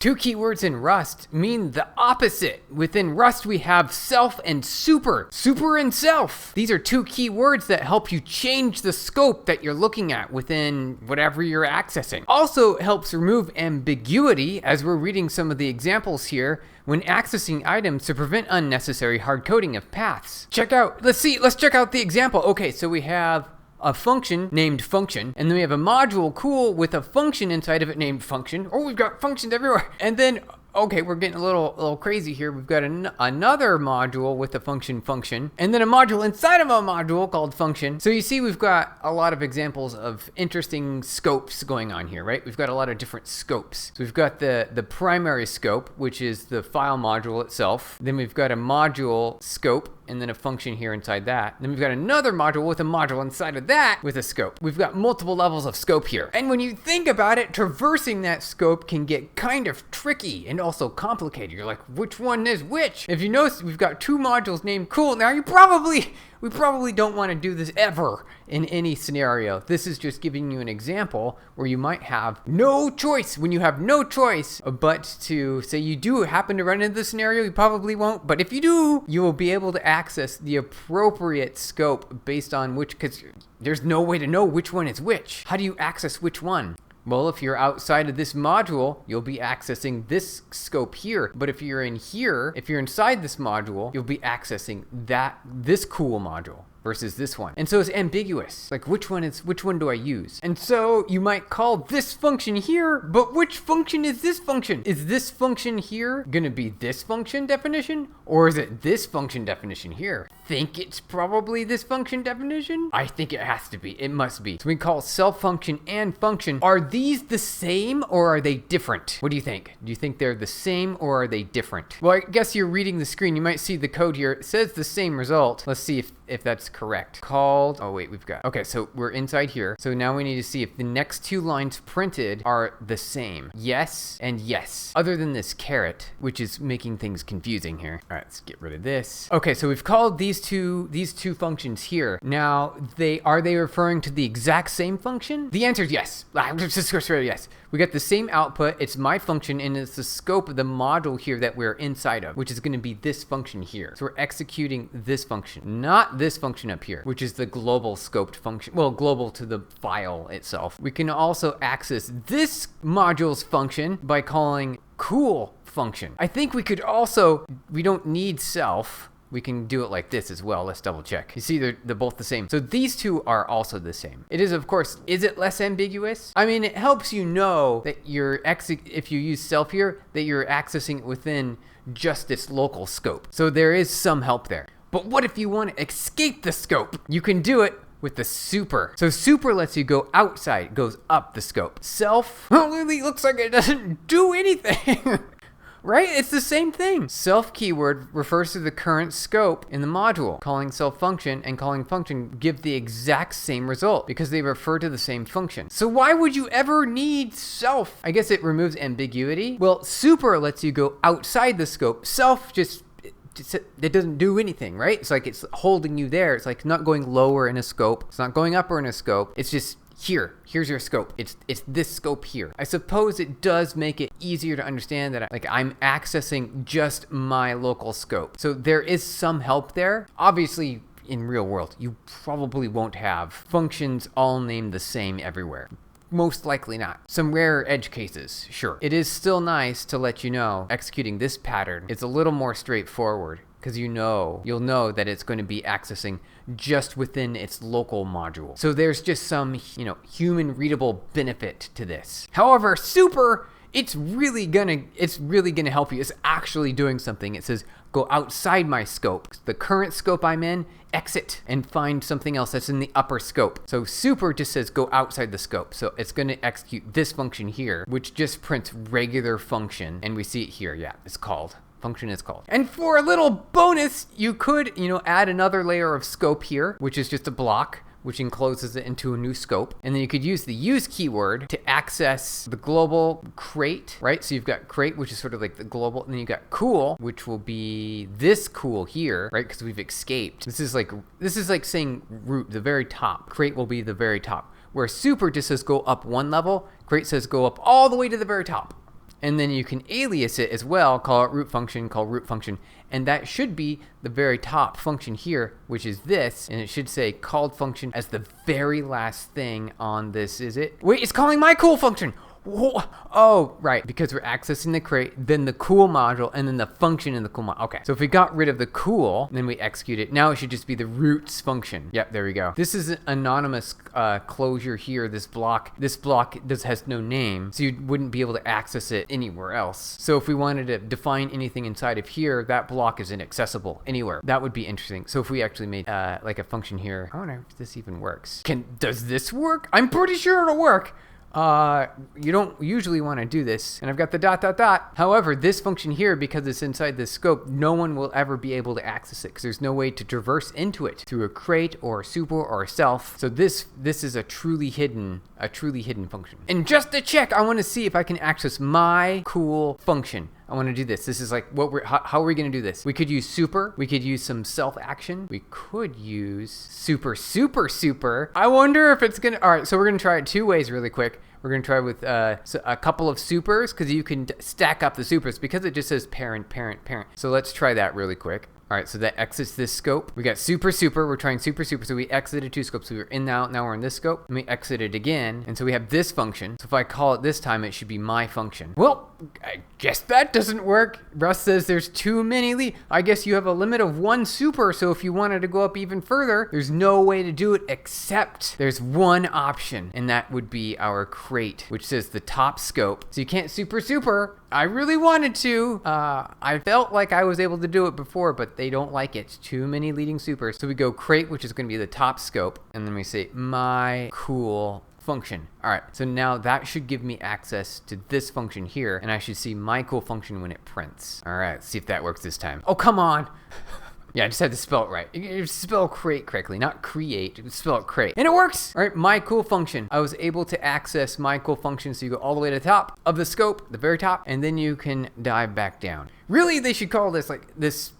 Two keywords in Rust mean the opposite. Within Rust, we have self and super. Super and self. These are two keywords that help you change the scope that you're looking at within whatever you're accessing. Also helps remove ambiguity, as we're reading some of the examples here, when accessing items to prevent unnecessary hard coding of paths. Let's check out the example. Okay, so we have a function named function, and then we have a module cool with a function inside of it named function. Oh, we've got functions everywhere. And then, okay, we're getting a little crazy here. We've got another module with a function, and then a module inside of a module called function. So you see, we've got a lot of examples of interesting scopes going on here, right? We've got a lot of different scopes. So we've got the primary scope, which is the file module itself. Then we've got a module scope, and then a function here inside that. Then we've got another module with a module inside of that with a scope. We've got multiple levels of scope here. And when you think about it, traversing that scope can get kind of tricky and also complicated. You're like, which one is which? If you notice, we've got two modules named cool. Now we probably don't want to do this ever in any scenario. This is just giving you an example where you might have no choice. When you have no choice but to say you do happen to run into the scenario, you probably won't. But if you do, you will be able to access the appropriate scope based on which, because there's no way to know which one is which. How do you access which one? Well, if you're outside of this module, you'll be accessing this scope here. But if you're in here, if you're inside this module, you'll be accessing this cool module versus this one. And so it's ambiguous. Like, which one do I use? And so you might call this function here, but which function is this function? Is this function here gonna be this function definition? Or is it this function definition here? Think it's probably this function definition? I think it has to be. It must be. So we call self function and function. Are these the same or are they different? What do you think? Do you think they're the same or are they different? Well, I guess you're reading the screen. You might see the code here. It says the same result. Let's see if that's correct. Okay, so we're inside here. So now we need to see if the next two lines printed are the same. Yes and yes. Other than this caret, which is making things confusing here. All right, let's get rid of this. Okay, so we've called these two functions here. Now, are they referring to the exact same function? The answer is yes. Yes. We got the same output. It's my function, and it's the scope of the module here that we're inside of, which is going to be this function here. So we're executing this function, not this function up here, which is the global scoped function. Well, global to the file itself. We can also access this module's function by calling cool function. I think we don't need self. We can do it like this as well. Let's double check. You see, they're both the same. So these two are also the same. It is, of course, is it less ambiguous? I mean, it helps you know that if you use self here, that you're accessing it within just its local scope. So there is some help there. But what if you want to escape the scope? You can do it with the super. So super lets you go outside, goes up the scope. Self, really looks like it doesn't do anything. Right? It's the same thing. Self keyword refers to the current scope in the module. Calling self function and calling function give the exact same result because they refer to the same function. So why would you ever need self? I guess it removes ambiguity. Well, super lets you go outside the scope. Self it doesn't do anything, right? It's like it's holding you there. It's like not going lower in a scope. It's not going upper in a scope. It's just here's your scope. It's this scope here. I suppose it does make it easier to understand that I'm accessing just my local scope. So there is some help there. Obviously, in real world, you probably won't have functions all named the same everywhere. Most likely not. Some rare edge cases, sure. It is still nice to let you know executing this pattern is a little more straightforward because you'll know that it's going to be accessing just within its local module. So there's just some, human readable benefit to this. However, super, it's really gonna help you. It's actually doing something. It says, go outside my scope. The current scope I'm in, exit and find something else that's in the upper scope. So super just says go outside the scope. So it's going to execute this function here, which just prints regular function. And we see it here. Yeah, it's called. Function is called. And for a little bonus, you could, add another layer of scope here, which is just a block, which encloses it into a new scope. And then you could use the use keyword to access the global crate, right? So you've got crate, which is sort of like the global, and then you got cool, which will be this cool here, right? Because we've escaped. This is like saying root, the very top. Crate will be the very top. Where super just says go up one level, crate says go up all the way to the very top. And then you can alias it as well, call it root function, call root function. And that should be the very top function here, which is this. And it should say called function as the very last thing on this, is it? Wait, it's calling my cool function. Whoa. Oh, right, because we're accessing the crate, then the cool module, and then the function in the cool module. Okay, so if we got rid of the cool, then we execute it. Now it should just be the roots function. Yep, there we go. This is an anonymous closure here. This block has no name, so you wouldn't be able to access it anywhere else. So if we wanted to define anything inside of here, that block is inaccessible anywhere. That would be interesting. So if we actually made like a function here, I wonder if this even works. Does this work? I'm pretty sure it'll work. You don't usually want to do this, and I've got the dot dot dot. However, this function here, because it's inside this scope, no one will ever be able to access it because there's no way to traverse into it through a crate or a super or a self. So this is a truly hidden function. And just to check, I want to see if I can access my cool function. I want to do this. This is like how are we going to do this? We could use super. We could use some self action. We could use super. I wonder if it's going to, all right, so we're going to try it two ways really quick. We're going to try with a couple of supers because you can stack up the supers because it just says parent. So let's try that really quick. All right, so that exits this scope. We got super. We're trying super. So we exited two scopes. We were in now we're in this scope. And we exited again. And so we have this function. So if I call it this time, it should be my function. Well, I guess that doesn't work. Russ says there's too many. I guess you have a limit of one super. So if you wanted to go up even further, there's no way to do it except there's one option. And that would be our crate, which says the top scope. So you can't super. I really wanted to. I felt like I was able to do it before, but they don't like it. It's too many leading supers. So we go crate, which is going to be the top scope. And then we say my cool function. All right, so now that should give me access to this function here, and I should see my cool function when it prints. All right, let's see if that works this time. Oh, come on. Yeah, I just had to spell it right. You spell crate correctly, not create. You spell it crate. And it works! All right, my cool function. I was able to access my cool function, so you go all the way to the top of the scope, the very top, and then you can dive back down. Really, they should call this like this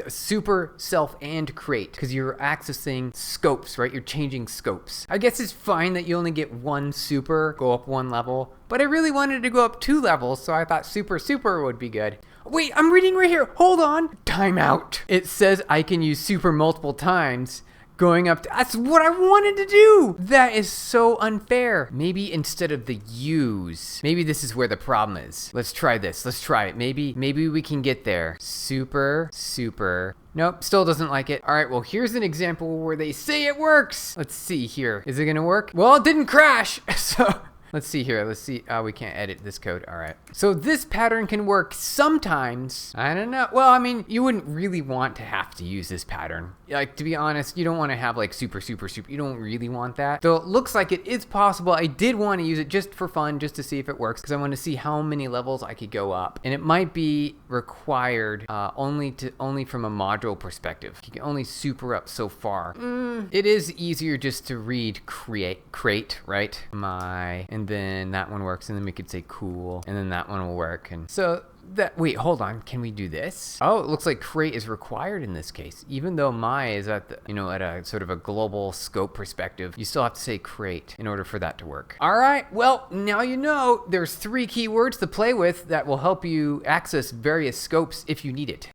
super, self, and crate, because you're accessing scopes, right? You're changing scopes. I guess it's fine that you only get one super, go up one level, but I really wanted to go up 2 levels, so I thought super would be good. Wait, I'm reading right here. Hold on. Timeout. It says I can use super multiple times. Going up to, that's what I wanted to do. That is so unfair. Maybe instead of the use, maybe this is where the problem is. Let's try this. Let's try it. Maybe we can get there. Super. Nope, still doesn't like it. All right, well, here's an example where they say it works. Let's see here. Is it gonna work? Well, it didn't crash. So let's see here. Let's see. We can't edit this code. All right. So this pattern can work sometimes. I don't know. Well, I mean, you wouldn't really want to have to use this pattern. Like, to be honest, you don't want to have like super. You don't really want that. Though it looks like it is possible. I did want to use it just for fun, just to see if it works, because I want to see how many levels I could go up. And it might be required only from a module perspective. You can only super up so far. It is easier just to read crate, right? And then that one works, and then we could say cool, and then that one will work. And so wait, hold on, can we do this? Oh, it looks like crate is required in this case. Even though my is at a sort of a global scope perspective, you still have to say crate in order for that to work. All right, well, now you know there's 3 keywords to play with that will help you access various scopes if you need it.